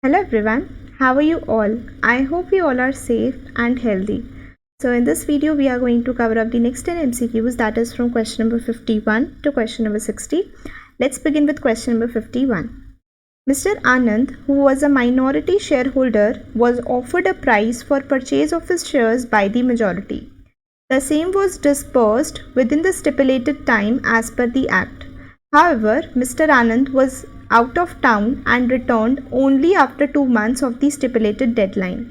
Hello everyone, how are you all? I hope you all are safe and healthy. So in this video we are going to cover up the next 10 MCQs, that is from question number 51 to question number 60. Let's begin with question number 51. Mr. Anand, who was a minority shareholder, was offered a price for purchase of his shares by the majority. The same was disbursed within the stipulated time as per the Act. However, Mr. Anand was out of town and returned only after 2 months of the stipulated deadline.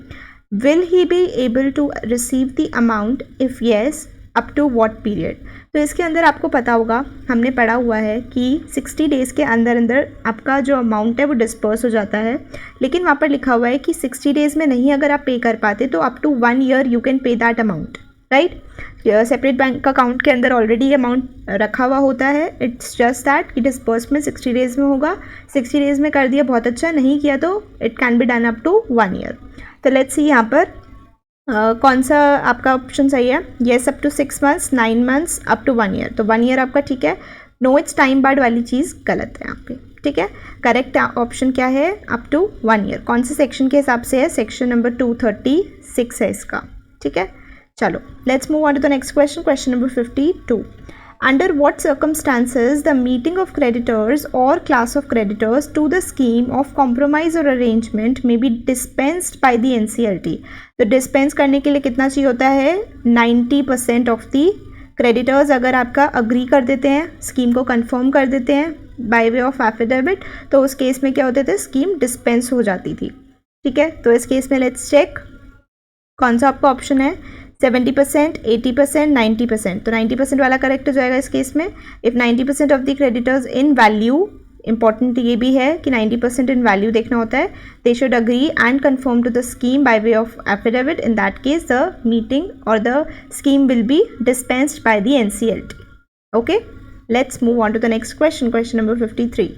Will he be able to receive the amount? If yes, up to what period? तो इसके अंदर आपको पता होगा, हमने पढ़ा हुआ है कि 60 डेज़ के अंदर अंदर आपका जो अमाउंट है वो डिस्पर्स हो जाता है, लेकिन वहाँ पर लिखा हुआ है कि 60 डेज़ में नहीं अगर आप पे कर पाते तो up to 1 year you can pay that amount, right. Separate bank account के अंदर ऑलरेडी अमाउंट रखा हुआ होता है. इट्स जस्ट दैट कि डिस्पर्समेंट 60 डेज़ में होगा. 60 डेज़ में कर दिया, बहुत अच्छा. नहीं किया तो it can be done up to 1 year. तो लेट्स सी यहाँ पर कौन सा आपका ऑप्शन सही है. Yes up to 6 months, 9 months, up to 1 year. तो 1 ईयर आपका ठीक है. नो इट्स टाइम बार्ड वाली चीज़ गलत है यहाँ पे, ठीक है. करेक्ट ऑप्शन क्या है? Up to 1 year. कौन से सेक्शन के हिसाब से है? सेक्शन नंबर 236 है इसका, ठीक है. चलो, let's move on to the next question. Question number 52. Under what circumstances the meeting of creditors or class of creditors to the scheme of compromise or arrangement may be dispensed by the NCLT? तो dispense करने के लिए कितना चाहिए होता है? 90% of the creditors अगर आपका अग्री कर देते हैं, स्कीम को कंफर्म कर देते हैं बाय वे ऑफ एफिडेविट, तो उस केस में क्या होते थे? स्कीम डिस्पेंस हो जाती थी, ठीक है. तो इस केस में लेट्स चेक कौन सा आपका ऑप्शन है. 70%, 80%, 90%. तो 90% वाला करेक्ट हो जाएगा इस केस में. If 90% of the creditors in value, important ये भी है कि 90% इन वैल्यू देखना होता है. They should agree and confirm to the scheme by way of affidavit. In that case the meeting और the scheme will be dispensed by the NCLT. Okay, let's move on to the next question. Question number 53.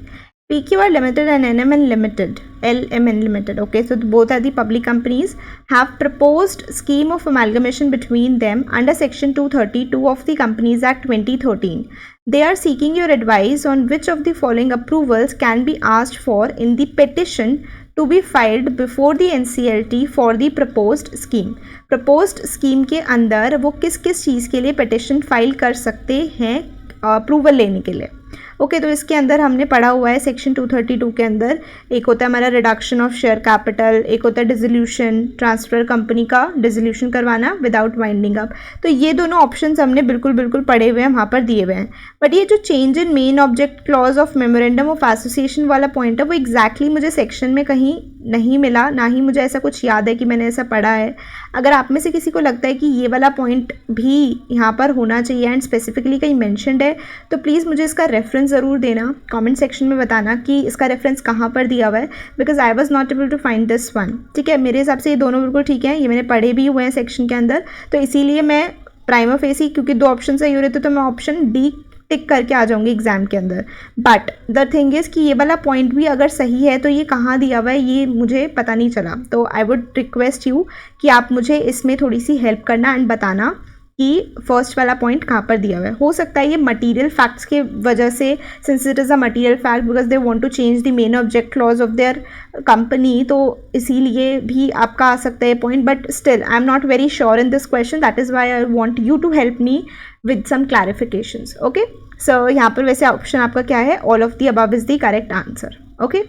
PQR Limited and NMN Limited, LMN Limited. Okay, so both are the public companies, have proposed scheme of amalgamation between them under Section 232 of the Companies Act 2013. They are seeking your advice on which of the following approvals can be asked for in the petition to be filed before the NCLT for the proposed scheme. Proposed scheme के अंदर वो किस किस चीज़ के लिए petition file कर सकते हैं अप्रूवल लेने के लिए. ओके, तो इसके अंदर हमने पढ़ा हुआ है सेक्शन 232 के अंदर एक होता है हमारा रिडक्शन ऑफ शेयर कैपिटल, एक होता है डिसोल्यूशन, ट्रांसफ़र कंपनी का डिसोल्यूशन करवाना विदाउट वाइंडिंग अप. तो ये दोनों ऑप्शंस हमने बिल्कुल पढ़े हुए हैं, वहाँ पर दिए हुए हैं. बट ये जो change in main object clause of memorandum of association वाला पॉइंट है वो एग्जैक्टली मुझे सेक्शन में कहीं नहीं मिला, ना ही मुझे ऐसा कुछ याद है कि मैंने ऐसा पढ़ा है. अगर आप में से किसी को लगता है कि ये वाला पॉइंट भी यहाँ पर होना चाहिए एंड स्पेसिफिकली कहीं मैंशनड है, तो प्लीज़ मुझे इसका रेफरेंस ज़रूर देना, कमेंट सेक्शन में बताना कि इसका रेफरेंस कहाँ पर दिया हुआ है, because I was not able to find this one. ठीक है, मेरे हिसाब से ये दोनों बिल्कुल ठीक है, ये मैंने पढ़े भी हुए हैं सेक्शन के अंदर, तो इसीलिए मैं प्राइमा फेसी क्योंकि दो ऑप्शन सही हो रहे थे तो मैं ऑप्शन डी टिक करके आ जाऊंगी एग्जाम के अंदर. बट द थिंग इज़ कि ये वाला पॉइंट भी अगर सही है तो ये कहाँ दिया हुआ है ये मुझे पता नहीं चला. तो आई वुड रिक्वेस्ट यू कि आप मुझे इसमें थोड़ी सी हेल्प करना एंड बताना कि फर्स्ट वाला पॉइंट कहाँ पर दिया हुआ है. हो सकता है ये मटेरियल फैक्ट्स के वजह से, since it is a material fact because they want to change the main object clause of their company, तो इसीलिए भी आपका आ सकता है point. But still I am not very sure in this question, that is why I want you to help me with some clarifications. Okay, so यहाँ पर वैसे ऑप्शन आपका क्या है? All of the above is the correct answer. Okay,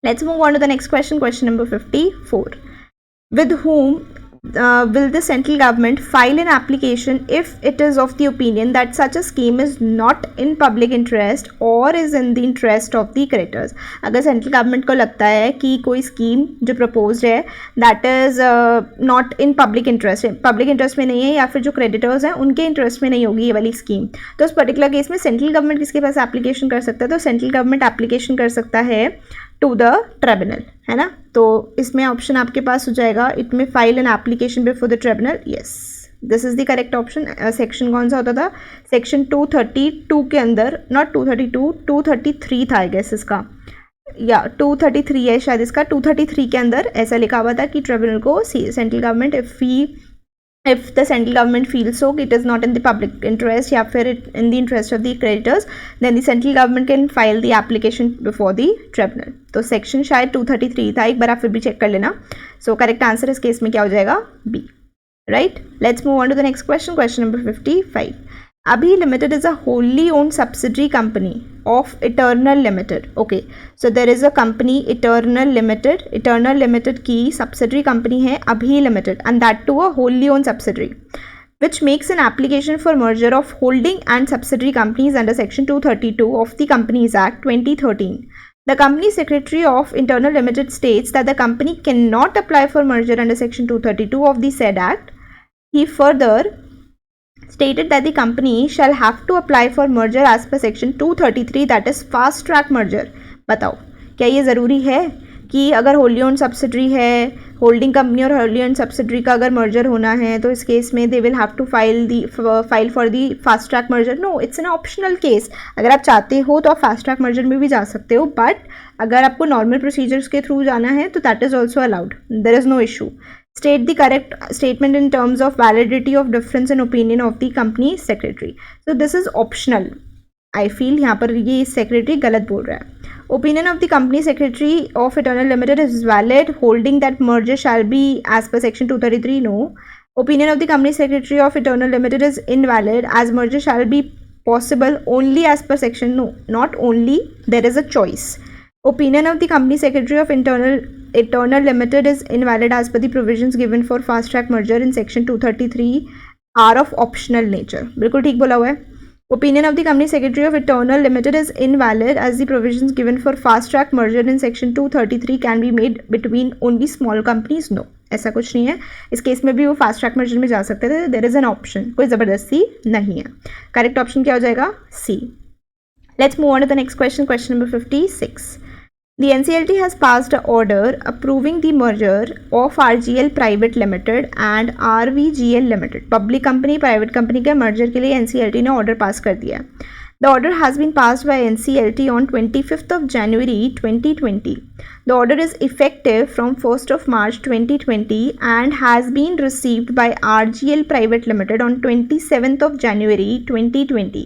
let's move on to the next question. Question number 54. With whom will the central government file an application if it is of the opinion that such a scheme is not in public interest or is in the interest of the creditors? अगर central government को लगता है कि कोई scheme जो proposed है that is not in public interest, public interest में नहीं है या फिर जो क्रेडिटर्स हैं उनके इंटरेस्ट में नहीं होगी ये वाली स्कीम, तो उस पर्टिकुलर केस में सेंट्रल गवर्नमेंट किसके पास एप्लीकेशन कर सकता है? तो सेंट्रल गवर्नमेंट एप्लीकेशन कर सकता है टू द ट्रिब्यूनल, है ना. तो इसमें ऑप्शन आपके पास हो जाएगा, इट में file an application before the tribunal. Yes, this is the correct option. Section कौन सा होता था? सेक्शन 232 के अंदर, नॉट 232, 233 था आई गेस इसका, या 233 है शायद इसका. 233 के अंदर ऐसा लिखा हुआ था कि ट्रिब्यूनल को central government if he if the central government feels so it is not in the public interest या फिर in the interest of the creditors, then the central government can file the application before the tribunal. तो section शायद 233 था, एक बार आप फिर भी check कर लेना. सो करेक्ट आंसर इस केस में क्या हो जाएगा? B. Right? Let's move on to the next question. Question number 55. Abhi Limited is a wholly owned subsidiary company of Eternal Limited. Okay, so there is a company Eternal Limited. Eternal Limited की subsidiary company है Abhi Limited, and that too a wholly owned subsidiary, which makes an application for merger of holding and subsidiary companies under Section 232 of the Companies Act 2013. The company secretary of Eternal Limited states that the company cannot apply for merger under Section 232 of the said act. He further stated that the company shall have to apply for merger as per section 233, that is fast track merger. बताओ क्या ये ज़रूरी है कि अगर Holi own subsidiary है, holding company और Holi own subsidiary का अगर मर्जर होना है तो इस केस में they will have to file for the fast track merger? No, it's an optional case. अगर आप चाहते हो तो आप फास्ट ट्रैक मर्जर में भी जा सकते हो, बट अगर आपको नॉर्मल प्रोसीजर्स के थ्रू जाना है तो that is also allowed. There is no issue. State the correct statement in terms of validity of difference in opinion of the company secretary. So this is optional. I feel यहाँ पर ये secretary गलत बोल रहा है. Opinion of the company secretary of Eternal Limited is valid, holding that merger shall be as per section 233. No. Opinion of the company secretary of Eternal Limited is invalid, as merger shall be possible only as per section. No, not only, there is a choice. Opinion of the company secretary of Eternal Limited is invalid as per the provisions given for fast track merger in section 233 are of optional nature. बिल्कुल ठीक बोला हुआ है. Opinion of the company secretary of Eternal Limited is invalid as the provisions given for fast track merger in section 233 can be made between only small companies. No, ऐसा कुछ नहीं है. इस केस में भी वो फास्ट ट्रैक मर्जर में जा सकते थे. देयर इज एन ऑप्शन, कोई ज़बरदस्ती नहीं है. करेक्ट ऑप्शन क्या हो जाएगा? C. Let's move on to the next question. Question number 56. The NCLT has passed an order approving the merger of RGL Private Limited and RVGL Limited. Public company private company के merger के लिए NCLT ने order pass कर दिया. The order has been passed by NCLT on 25th of January 2020. The order is effective from 1st of March 2020 and has been received by RGL Private Limited on 27th of January 2020.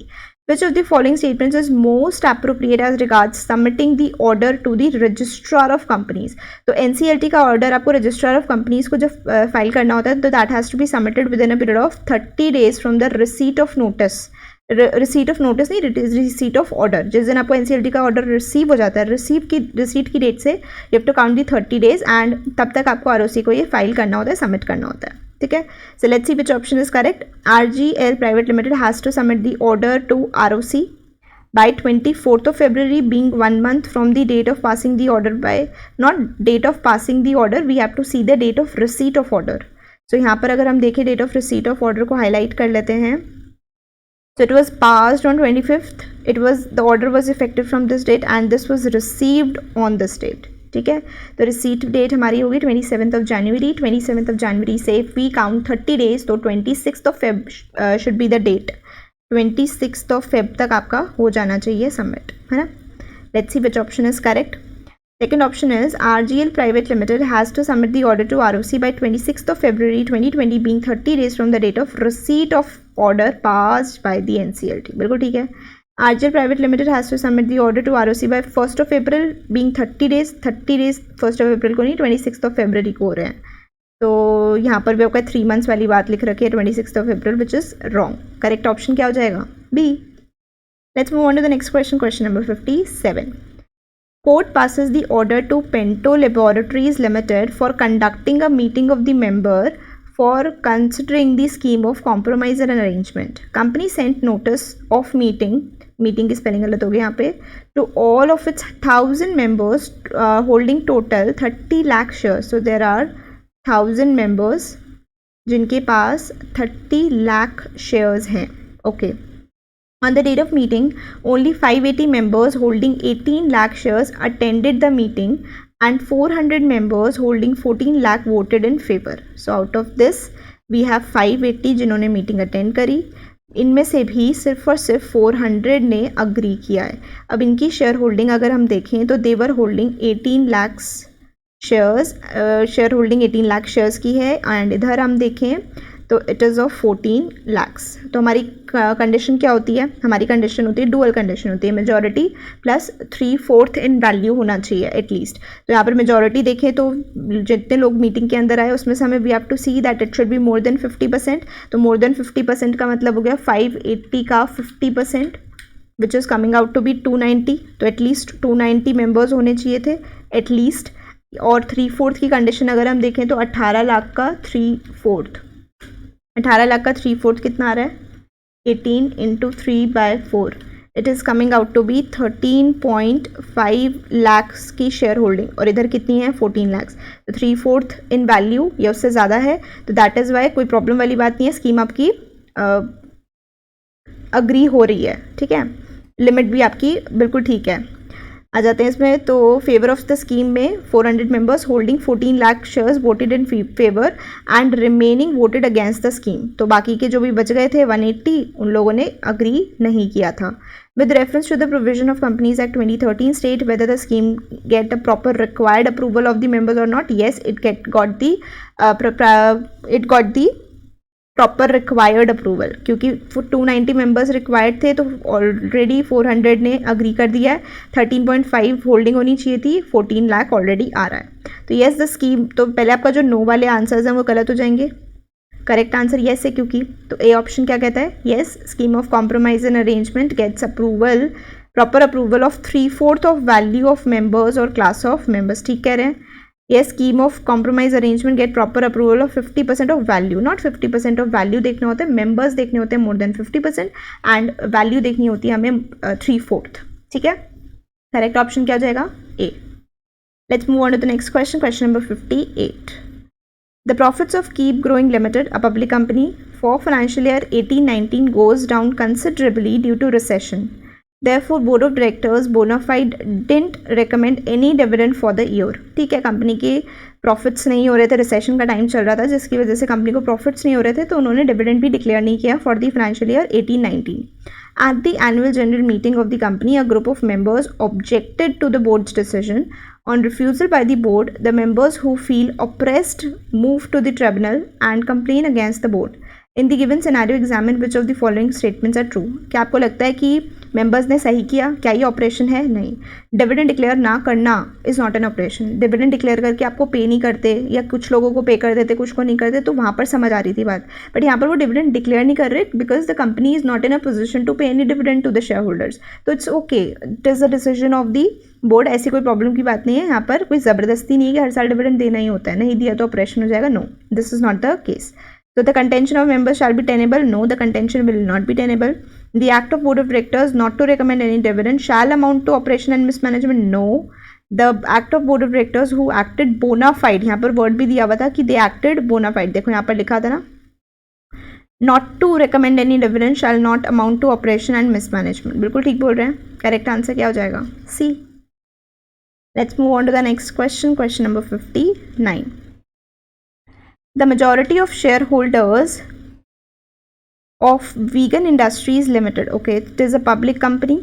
Which of the following statements is most appropriate as regards submitting the order to the registrar of companies? तो NCLT का order आपको registrar of companies को जब file करना होता है तो that has to be submitted within a period of 30 days from the receipt of notice. Receipt of notice नहीं, रिसीट ऑफ ऑर्डर. जिस दिन आपको NCLT का ऑर्डर रिसीव हो जाता है, रिसीट की डेट से you have to count the 30 days and तब तक आपको ROC को ये फाइल करना होता है, सबमिट करना होता है. ठीक है. So let's see which option is correct. RGL private limited has to submit the order to ROC by 24th of February, being 1 month from the date of passing the order. By not date of passing the order, we have to see the date of receipt of order. So यहाँ पर अगर हम देखें date of receipt of order को highlight कर लेते हैं. So it was passed on 25th. The order was effective from this date and this was received on this date. ठीक है. तो रिसीट डेट हमारी होगी 27th of January. 27th of January से if we count 30 days तो 26th of Feb should be the date. 26th of Feb तक आपका हो जाना चाहिए सबमिट, है ना. Let's see which option is correct. Second option is RGL Private Limited has to submit the order to ROC by 26th of February 2020, being 30 days from the date of receipt of order passed by the NCLT. बिल्कुल ठीक है. RGL Private Limited has to submit the order to ROC by 1st of April, being 30 days. 30 days 1st of April को नहीं, 26th of February को हो रहे हैं. तो यहाँ पर भी आपका 3 months वाली बात लिख रखी है 26th of April, which is wrong. Correct option क्या हो जाएगा? B. Let's move on to the next question. Question number 57. Court passes the order to Pento Laboratories Limited for conducting a meeting of the member for considering the scheme of compromise and arrangement. Company sent notice of meeting की spelling गलत हो गई यहाँ पे, to all of its 1000 members holding total 30 lakh shares. So there are 1000 members जिनके पास 30 lakh shares हैं. Okay. On the date of meeting, only 580 members holding 18 lakh shares attended the meeting and 400 members holding 14 lakh voted in favor. So out of this, we have 580 जिन्होंने meeting attend करी. इनमें से भी सिर्फ और सिर्फ 400 ने अग्री किया है. अब इनकी शेयर होल्डिंग अगर हम देखें तो they were holding 18 lakhs shares, share holding 18 lakh shares की है. एंड इधर हम देखें तो इट इज़ ऑफ 14 lakhs। तो हमारी कंडीशन क्या होती है, हमारी कंडीशन होती है डुअल कंडीशन होती है, मेजॉरिटी प्लस 3/4 इन वैल्यू होना चाहिए एटलीस्ट। तो यहाँ पर मेजॉरिटी देखें तो जितने लोग मीटिंग के अंदर आए उसमें से हमें we have to see that it should be more than 50%। तो मोर देन 50% का मतलब हो गया 580 का 50%, which is coming out to be 290। तो एटलीस्ट 290 मेंबर्स होने चाहिए थे एटलीस्ट। और 3/4 की कंडीशन अगर हम देखें तो 18 लाख का 3/4, 18 लाख का 3/4 कितना आ रहा है, 18 into 3/4, it is coming out to be 13.5 lakhs की शेयर होल्डिंग। और इधर कितनी है, 14 lakhs। तो 3/4 इन वैल्यू या उससे ज़्यादा है, तो दैट इज़ वाई कोई प्रॉब्लम वाली बात नहीं है, स्कीम आपकी अग्री हो रही है, ठीक है, लिमिट भी आपकी बिल्कुल ठीक है। आ जाते हैं इसमें, तो फेवर ऑफ द स्कीम में 400 members holding 14 lakh shares voted in favour and remaining voted against the scheme. तो बाकी के जो भी बच गए थे 180, उन लोगों ने अग्री नहीं किया था। With reference to the provision of companies act 2013 state whether the scheme get a proper required approval of the members or not. Yes, it got the proper required approval, क्योंकि 290 मेंबर्स रिक्वायर्ड थे तो already 400 ने agree कर दिया है। 13.5 holding होनी चाहिए थी, 14 लाख ऑलरेडी आ रहा है। तो येस द स्कीम, तो पहले आपका जो नो वाले आंसर्स हैं वो गलत हो जाएंगे, करेक्ट आंसर येस है क्योंकि। तो ए ऑप्शन क्या कहता है, yes scheme of compromise and arrangement gets approval, proper approval of 3/4 of value of members और क्लास ऑफ मेंबर्स, ठीक कह रहे हैं। Yes, scheme of compromise arrangement get proper approval of 50% of value, not 50% of value देखने होते हैं, members देखने होते हैं more than 50% and value देखनी होती है हमें 3/4, ठीक है। correct option क्या हो जाएगा, A। Let's move on to the next question, question number 58. The profits of Keep Growing Limited, a public company, for financial year 18-19 goes down considerably due to recession. Therefore, board of directors bona fide didn't recommend any dividend for the year। ठीक है, company के profits नहीं हो रहे थे, recession का time चल रहा था जिसकी वजह से कंपनी को प्रॉफिट्स नहीं हो रहे थे, तो उन्होंने डिविडेंड भी डिक्लेयर नहीं किया for the financial year 18-19। At the annual general meeting of the company, a group of members objected to the board's decision. On refusal by the board, the members who feel oppressed move to the tribunal and complain against the board. In the given scenario, examine which of the following statements are true। क्या आपको लगता है कि members ने सही किया, क्या ये ऑपरेशन है, नहीं। डिविडेंड डिक्लेयर ना करना is not an operation. Dividend declare करके आपको पे नहीं करते या कुछ लोगों को पे कर देते कुछ को नहीं करते, तो वहाँ पर समझ आ रही थी बात। बट यहाँ पर वो डिविडेंड डिक्लेयर नहीं कर रहे because the company is not in a position to pay any dividend to the share holders. तो it's okay, it is the decision of the board, ऐसी कोई प्रॉब्लम की बात नहीं है। यहाँ पर कोई ज़बरदस्ती नहीं है कि हर साल डिविडेंड देना ही होता है, नहीं दिया तो ऑपरेशन हो जाएगा, no, this is not the case. So the contention of members shall be tenable? No, the contention will not be tenable. The act of board of directors not to recommend any dividend shall amount to operation and mismanagement? No. The act of board of directors who acted bona fide, यहाँ पर word भी दिया हुआ था कि they acted bona fide, देखो यहाँ पर लिखा था ना, not to recommend any dividend shall not amount to operation and mismanagement। बिल्कुल ठीक बोल रहे हैं, करेक्ट आंसर क्या हो जाएगा, C। Let's move on to the next question, question number 59. The majority of shareholders of Vegan Industries Limited, okay, it is a public company,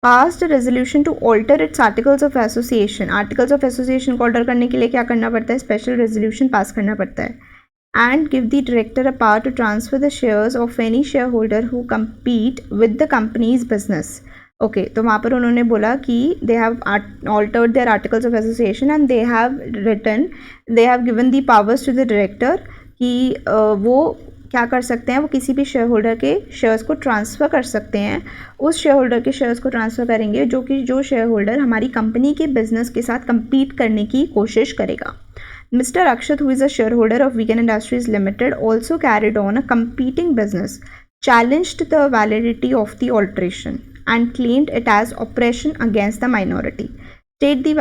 passed a resolution to alter its articles of association। articles of association को alter करने के लिए क्या करना पड़ता है, special resolution pass करना पड़ता है। and give the director a power to transfer the shares of any shareholder who compete with the company's business। Okay तो वहाँ पर उन्होंने बोला कि they have altered their articles of association and they have given the powers to the director कि वो क्या कर सकते हैं, वो किसी भी शेयर होल्डर के शेयर्स को ट्रांसफ़र कर सकते हैं। उस शेयर होल्डर के शेयर्स को ट्रांसफ़र करेंगे जो शेयर होल्डर हमारी कंपनी के बिजनेस के साथ compete करने की कोशिश करेगा। Mr. Akshat, who is a shareholder of Vegan Industries Limited, also carried on a competing business, challenged the validity of the alteration and claimed it as oppression against the minority। State the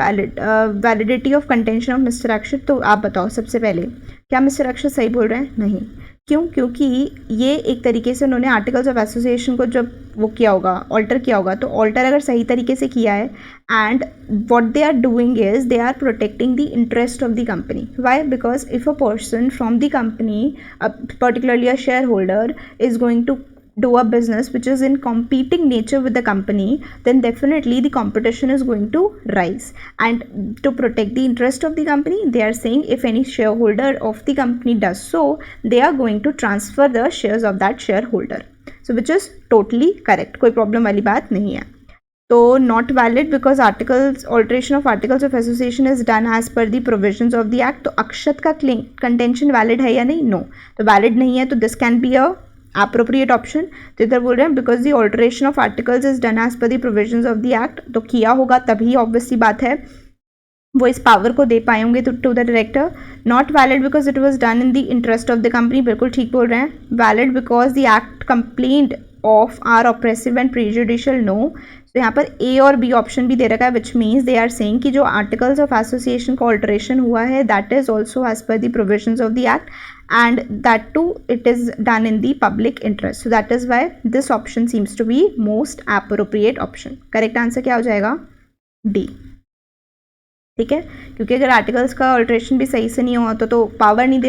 validity of contention of Mr. Akshat। तो आप बताओ सबसे पहले, क्या mister अक्षत सही बोल रहे हैं, नहीं, क्यों, क्योंकि ये एक तरीके से उन्होंने आर्टिकल्स ऑफ एसोसिएशन को जब वो किया होगा, ऑल्टर किया होगा, तो ऑल्टर अगर सही तरीके से किया है and what they are doing is they are protecting the interest of the company. Why, because if a person from the company, particularly a share holder, is going to do a business which is in competing nature with the company, then definitely the competition is going to rise. And to protect the interest of the company, they are saying if any shareholder of the company does so, they are going to transfer the shares of that shareholder. So which is totally correct, कोई problem वाली बात नहीं है. तो not valid because articles alteration of articles of association is done as per the provisions of the act. तो अक्षत का contention valid है या नहीं? नो. तो वैलिड नहीं है, तो this can be a appropriate option. तो इधर बोल रहे हैं because the alteration of articles is done as per the provisions of the act. तो किया होगा तभी ऑब्वियसली बात है वो इस पावर को दे पाए होंगे to the director. Not valid because it was done in the interest of the company. बिल्कुल ठीक बोल रहे हैं. Valid because the act complained of are oppressive and prejudicial. No. तो यहाँ पर ए और बी ऑप्शन भी दे रखा है which means they are saying कि जो आर्टिकल्स ऑफ एसोसिएशन का ऑल्ट्रेशन हुआ है that is also as per the provisions of the act and that too it is done in the public interest. So that is why this option seems to be most appropriate option. Correct answer क्या हो जाएगा? D. ठीक है, क्योंकि अगर articles का alteration भी सही से नहीं हुआ तो पावर नहीं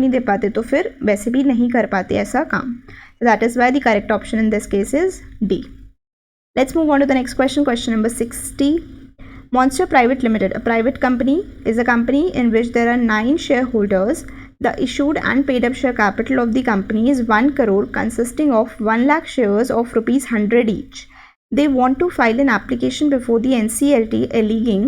दे पाते तो फिर वैसे भी नहीं कर पाते ऐसा काम. So that is why the correct option in this case is D. Let's move on to the next question. Question number 60. Monster Private Limited, a private company, is a company in which there are 9 shareholders. The issued and paid up share capital of the company is 1 crore consisting of 1 lakh shares of rupees 100 each. They want to file an application before the NCLT alleging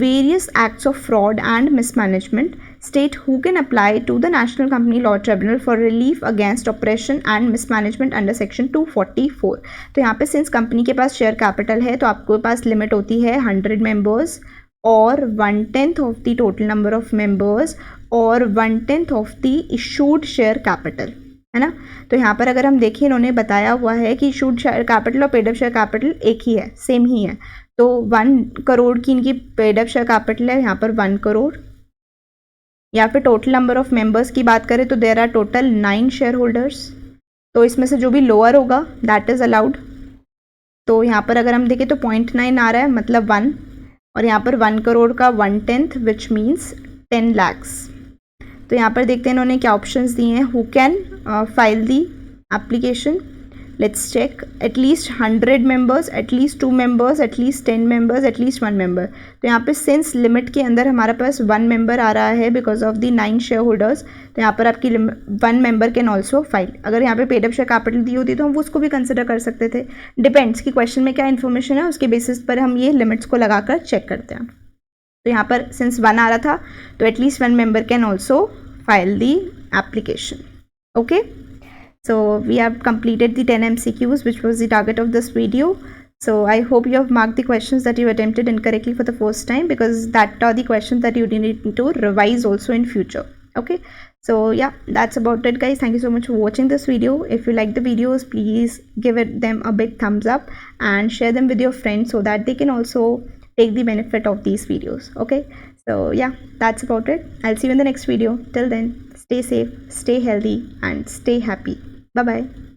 various acts of fraud and mismanagement. State who can apply to the National Company Law Tribunal for relief against oppression and mismanagement under section 244. तो यहाँ पे since company के पास share capital है तो आपके पास limit होती है 100 members और 1/10 of the total number of members और 1/10 of the issued share capital, है ना. तो यहाँ पर अगर हम देखें इन्होंने बताया हुआ है कि इशूड शेयर कैपिटल और पेड अप शेयर कैपिटल एक ही है, सेम ही है. तो 1 करोड़ की इनकी पेड अप शेयर कैपिटल है, यहाँ पर 1 करोड़. या फिर टोटल नंबर ऑफ मेंबर्स की बात करें तो there are total 9 share holders. तो इसमें से जो भी लोअर होगा दैट इज़ अलाउड. तो यहाँ पर अगर हम देखें तो 0.9 आ रहा है मतलब 1, और यहाँ पर 1 करोड़ का 1/10 विच मीन्स 10 lakhs. तो यहाँ पर देखते हैं इन्होंने क्या ऑप्शंस दिए हैं. Who can file the application. Let's check. At least 100 members, at least 2 members, at least 10 members, at least 1 member. तो यहाँ पे सिंस लिमिट के अंदर हमारे पास 1 मेंबर आ रहा है because of the 9 share holders. तो यहाँ पर आपकी 1 मेंबर कैन ऑल्सो फाइल. अगर यहाँ पे पेड अप शेयर कैपिटल दी होती तो हम उसको भी कंसिडर कर सकते थे. डिपेंड्स कि क्वेश्चन में क्या इन्फॉर्मेशन है उसके बेसिस पर हम ये लिमिट्स को लगाकर चेक करते हैं. तो यहाँ पर सिंस 1 आ रहा था तो at least 1 member can also file the application. Okay. So we have completed the 10 MCQs which was the target of this video. So I hope you have marked the questions that you attempted incorrectly for the first time because that are the questions that you need to revise also in future. Okay. So yeah, that's about it guys. Thank you so much for watching this video. If you like the videos, please give them a big thumbs up and share them with your friends so that they can also take the benefit of these videos. Okay. So yeah, that's about it. I'll see you in the next video. Till then, stay safe, stay healthy and stay happy. Bye bye.